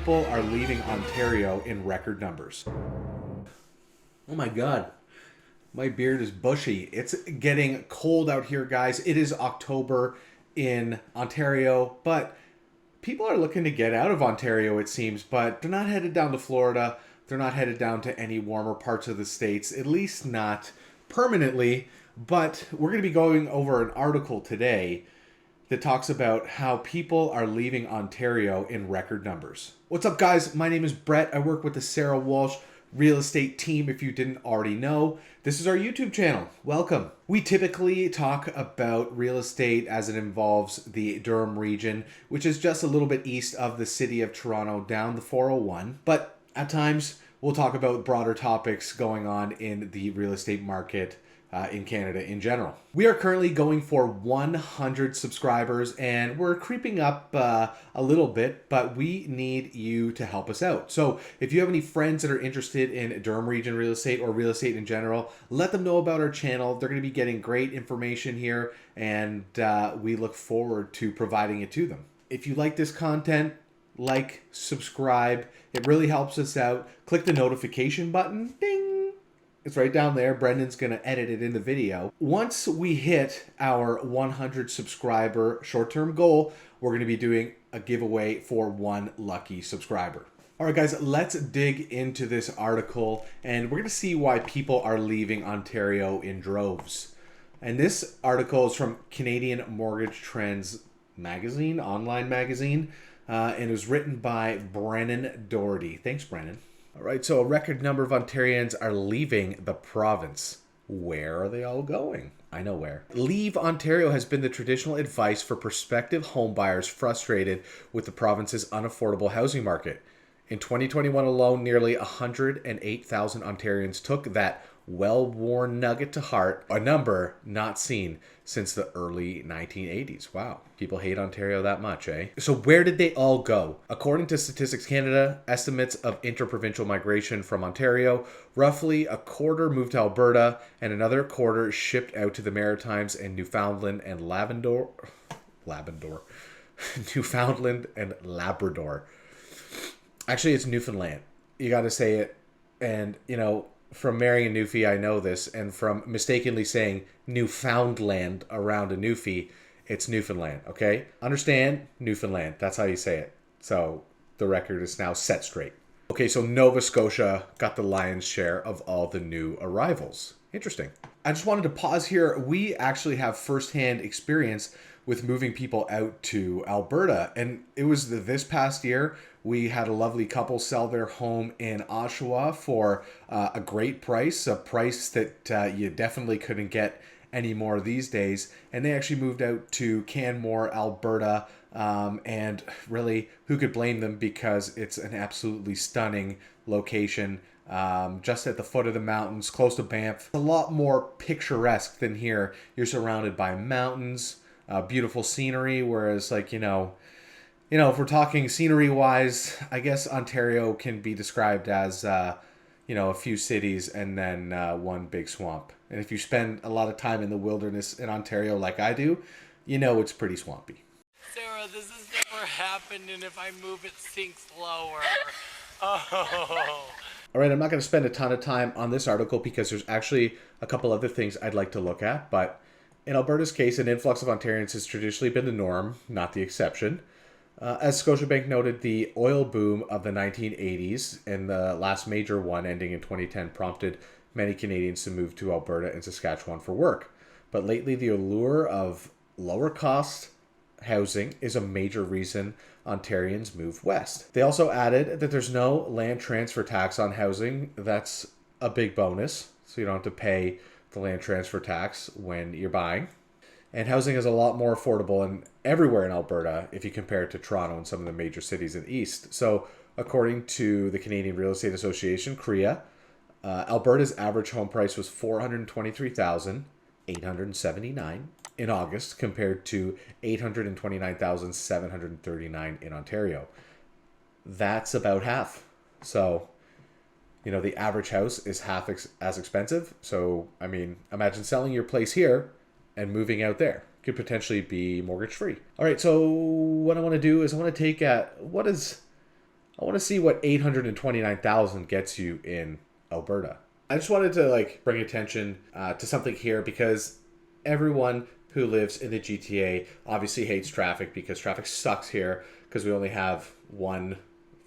people are leaving Ontario in record numbers. Oh my God. My beard is bushy. It's getting cold out here, guys. It is October in Ontario, but people are looking to get out of Ontario, it seems, but they're not headed down to Florida. They're not headed down to any warmer parts of the States, at least not permanently. But we're going to be going over an article today that talks about how people are leaving Ontario in record numbers. What's up, guys? My name is Brett. I work with the Sarah Walsh real estate team, if you didn't already know. This is our YouTube channel. Welcome. We typically talk about real estate as it involves the Durham region, which is just a little bit east of the city of Toronto down the 401. But at times, we'll talk about broader topics going on in the real estate market in Canada in general. We are currently going for 100 subscribers and we're creeping up a little bit, but we need you to help us out. So if you have any friends that are interested in Durham region real estate or real estate in general, let them know about our channel. They're going to be getting great information here and we look forward to providing it to them. If you like this content, like, subscribe. It really helps us out. Click the notification button. Ding! It's right down there. Brendan's going to edit it in the video. Once we hit our 100 subscriber short-term goal, we're going to be doing a giveaway for one lucky subscriber. All right, guys, let's dig into this article, and we're going to see why people are leaving Ontario in droves. And this article is from Canadian Mortgage Trends magazine, online magazine, and it was written by Brennan Doherty. Thanks, Brennan. All right, so a record number of Ontarians are leaving the province. Where are they all going? I know where. Leave Ontario has been the traditional advice for prospective homebuyers frustrated with the province's unaffordable housing market. In 2021 alone, nearly 108,000 Ontarians took that well-worn nugget to heart, a number not seen since the early 1980s. Wow, people hate Ontario that much, eh? So where did they all go? According to Statistics Canada, estimates of interprovincial migration from Ontario, roughly a quarter moved to Alberta and another quarter shipped out to the Maritimes and Newfoundland and Newfoundland and Labrador. Actually, it's Newfoundland. You got to say it. And, you know, from marrying a Newfie, I know this, and from mistakenly saying Newfoundland around a Newfie, it's Newfoundland, okay? Understand? Newfoundland. That's how you say it. So the record is now set straight. Okay, so Nova Scotia got the lion's share of all the new arrivals. Interesting. I just wanted to pause here. We actually have firsthand experience with moving people out to Alberta, and it was this past year. We had a lovely couple sell their home in Oshawa for a great price, a price that you definitely couldn't get anymore these days. And they actually moved out to Canmore, Alberta. And really, who could blame them, because it's an absolutely stunning location, just at the foot of the mountains, close to Banff. A lot more picturesque than here. You're surrounded by mountains, beautiful scenery, whereas if we're talking scenery-wise, I guess Ontario can be described as, a few cities and then one big swamp. And if you spend a lot of time in the wilderness in Ontario like I do, it's pretty swampy. Sarah, this has never happened, and if I move, it sinks lower. Oh. All right, I'm not going to spend a ton of time on this article because there's actually a couple other things I'd like to look at. But in Alberta's case, an influx of Ontarians has traditionally been the norm, not the exception. As Scotiabank noted, the oil boom of the 1980s and the last major one ending in 2010 prompted many Canadians to move to Alberta and Saskatchewan for work. But lately, the allure of lower cost housing is a major reason Ontarians move west. They also added that there's no land transfer tax on housing. That's a big bonus, so you don't have to pay the land transfer tax when you're buying. And housing is a lot more affordable and everywhere in Alberta if you compare it to Toronto and some of the major cities in the east. So according to the Canadian Real Estate Association, CREA, Alberta's average home price was $423,879 in August compared to $829,739 in Ontario. That's about half. So, the average house is half as expensive. So, imagine selling your place here and moving out there. Could potentially be mortgage free. All right, so what I want to do is I want to take what is I want to see what 829,000 gets you in Alberta. I just wanted to like bring attention to something here because everyone who lives in the GTA obviously hates traffic because traffic sucks here because we only have one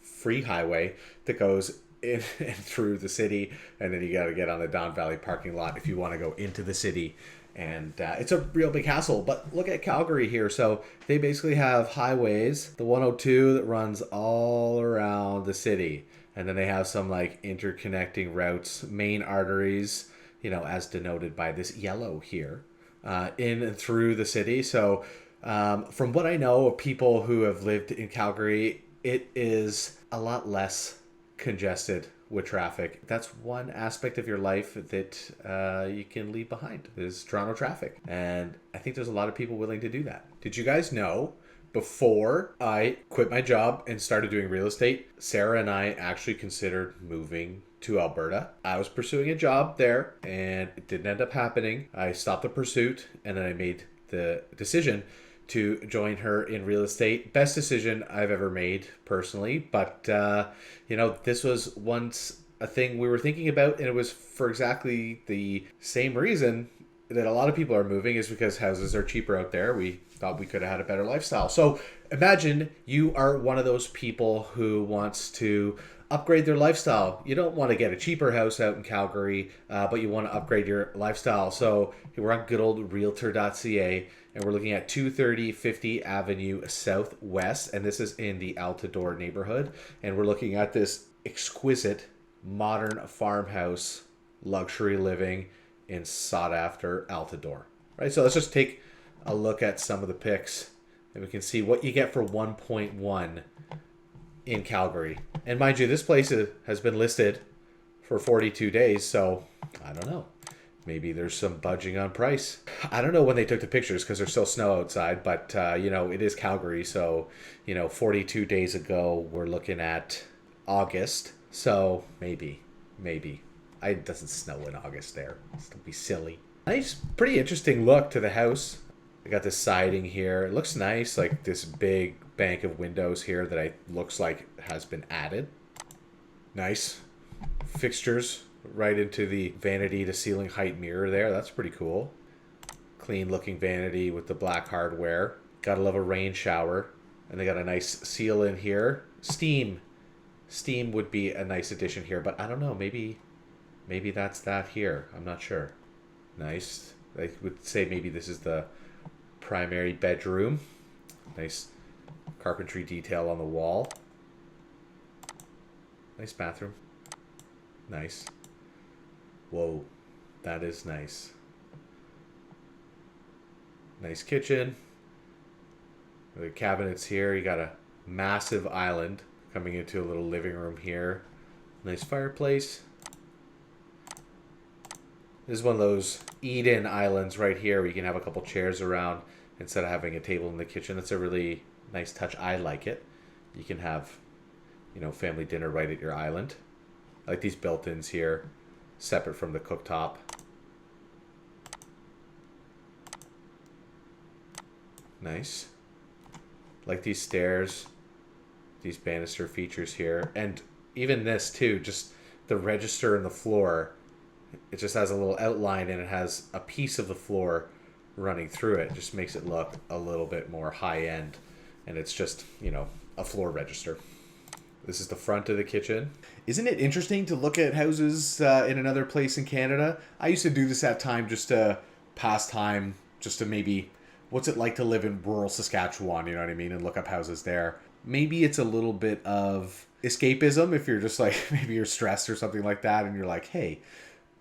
free highway that goes in and through the city, and then you got to get on the Don Valley parking lot if you want to go into the city. And it's a real big hassle. But look at Calgary here. So they basically have highways, the 102 that runs all around the city. And then they have some like interconnecting routes, main arteries, you know, as denoted by this yellow here, in and through the city. So from what I know of people who have lived in Calgary, it is a lot less congested with traffic. That's one aspect of your life that you can leave behind is Toronto traffic. And I think there's a lot of people willing to do that. Did you guys know before I quit my job and started doing real estate, Sarah and I actually considered moving to Alberta? I was pursuing a job there and it didn't end up happening. I stopped the pursuit and then I made the decision to join her in real estate. Best decision I've ever made personally. But, you know, this was once a thing we were thinking about, and it was for exactly the same reason that a lot of people are moving is because houses are cheaper out there. We thought we could have had a better lifestyle. So imagine you are one of those people who wants to upgrade their lifestyle. You don't want to get a cheaper house out in Calgary, but you want to upgrade your lifestyle. So we're on good old realtor.ca, and we're looking at 230 50 Avenue Southwest, and this is in the Altadore neighborhood. And we're looking at this exquisite modern farmhouse, luxury living in sought-after Altadore. Right, so let's just take a look at some of the pics, and we can see what you get for 1.1 in Calgary. And mind you, this place has been listed for 42 days, so I don't know. Maybe there's some budging on price. I don't know when they took the pictures because there's still snow outside, but, you know, it is Calgary. So, you know, 42 days ago, we're looking at August. So maybe. It doesn't snow in August there. Don't be silly. Nice, pretty interesting look to the house. I got this siding here. It looks nice, like this big bank of windows here that looks like has been added. Nice. Fixtures right into the vanity to ceiling height mirror there. That's pretty cool. Clean looking vanity with the black hardware. Gotta love a rain shower. And they got a nice seal in here. Steam would be a nice addition here, but I don't know. Maybe that's that here. I'm not sure. Nice. I would say maybe this is the primary bedroom. Nice carpentry detail on the wall. Nice bathroom. Nice. Whoa, that is nice. Nice kitchen. The cabinets here. You got a massive island coming into a little living room here. Nice fireplace. This is one of those eat-in islands right here where you can have a couple chairs around instead of having a table in the kitchen. That's a really nice touch. I like it. You can have, you know, family dinner right at your island. I like these built-ins here, separate from the cooktop. Nice. Like these stairs, these banister features here, and even this too, just the register and the floor. It just has a little outline and it has a piece of the floor running through it. Just makes it look a little bit more high end, and it's just, you know, a floor register. This is the front of the kitchen. Isn't it interesting to look at houses in another place in Canada? I used to do this at time just to pass time, just to maybe, what's it like to live in rural Saskatchewan, you know what I mean, and look up houses there. Maybe it's a little bit of escapism if you're just like, maybe you're stressed or something like that, and you're like, hey,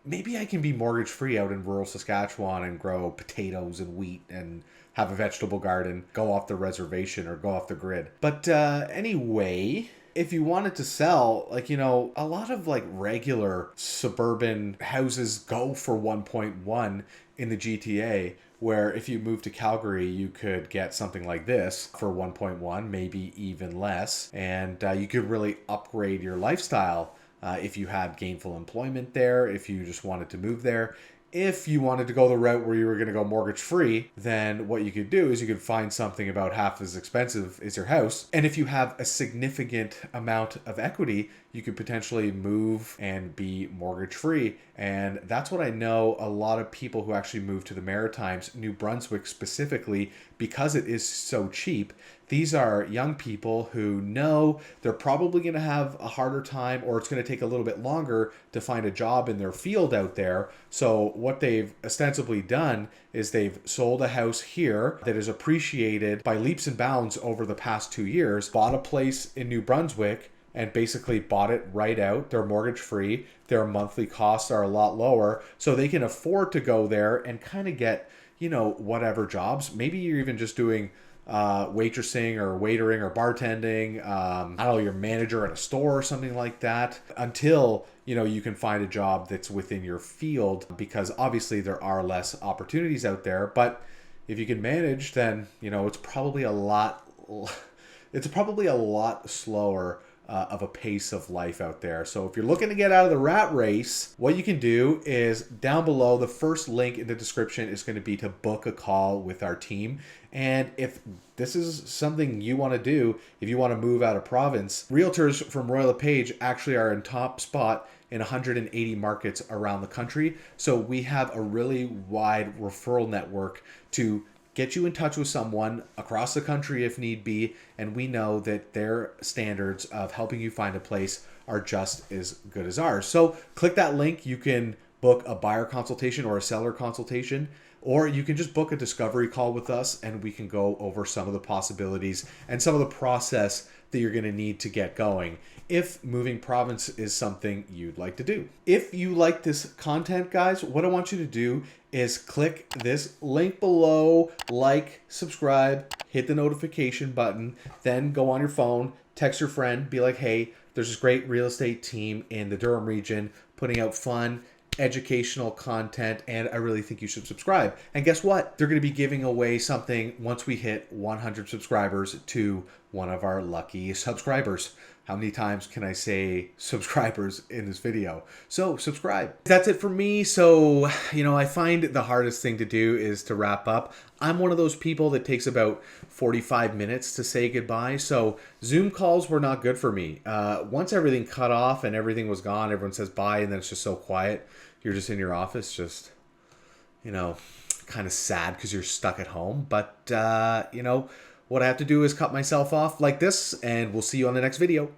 maybe I can be mortgage free out in rural Saskatchewan and grow potatoes and wheat and have a vegetable garden, go off the reservation or go off the grid. But anyway, if you wanted to sell, like, you know, a lot of like regular suburban houses go for 1.1 in the GTA, where if you move to Calgary, you could get something like this for 1.1, maybe even less. And you could really upgrade your lifestyle if you had gainful employment there, if you just wanted to move there. If you wanted to go the route where you were going to go mortgage free, then what you could do is you could find something about half as expensive as your house. And if you have a significant amount of equity, you could potentially move and be mortgage free. And that's what I know a lot of people who actually move to the Maritimes, New Brunswick specifically, because it is so cheap. These are young people who know they're probably going to have a harder time, or it's going to take a little bit longer to find a job in their field out there. So what they've ostensibly done is they've sold a house here that is appreciated by leaps and bounds over the past 2 years, bought a place in New Brunswick, and basically bought it right out. They're mortgage free. Their monthly costs are a lot lower. So they can afford to go there and kind of get, whatever jobs. Maybe you're even just doing waitressing or waitering or bartending, I don't know, you're manager at a store or something like that, until you can find a job that's within your field, because obviously there are less opportunities out there. But if you can manage, then it's probably a lot slower of a pace of life out there. So if you're looking to get out of the rat race, what you can do is down below, the first link in the description is going to be to book a call with our team. And if this is something you want to do, if you want to move out of province, realtors from Royal LePage actually are in top spot in 180 markets around the country. So we have a really wide referral network to get you in touch with someone across the country if need be, and we know that their standards of helping you find a place are just as good as ours. So click that link. You can book a buyer consultation or a seller consultation, or you can just book a discovery call with us, and we can go over some of the possibilities and some of the process that you're going to need to get going if moving province is something you'd like to do. If you like this content, guys, what I want you to do is click this link below, like, subscribe, hit the notification button, then go on your phone, text your friend, be like, hey, there's this great real estate team in the Durham region putting out fun, educational content, and I really think you should subscribe. And guess what? They're going to be giving away something once we hit 100 subscribers to one of our lucky subscribers. How many times can I say subscribers in this video? So subscribe. That's it for me. So, I find the hardest thing to do is to wrap up. I'm one of those people that takes about 45 minutes to say goodbye. So Zoom calls were not good for me. Once everything cut off and everything was gone, everyone says bye, and then it's just so quiet. You're just in your office, just, kind of sad because you're stuck at home. But, what I have to do is cut myself off like this, and we'll see you on the next video.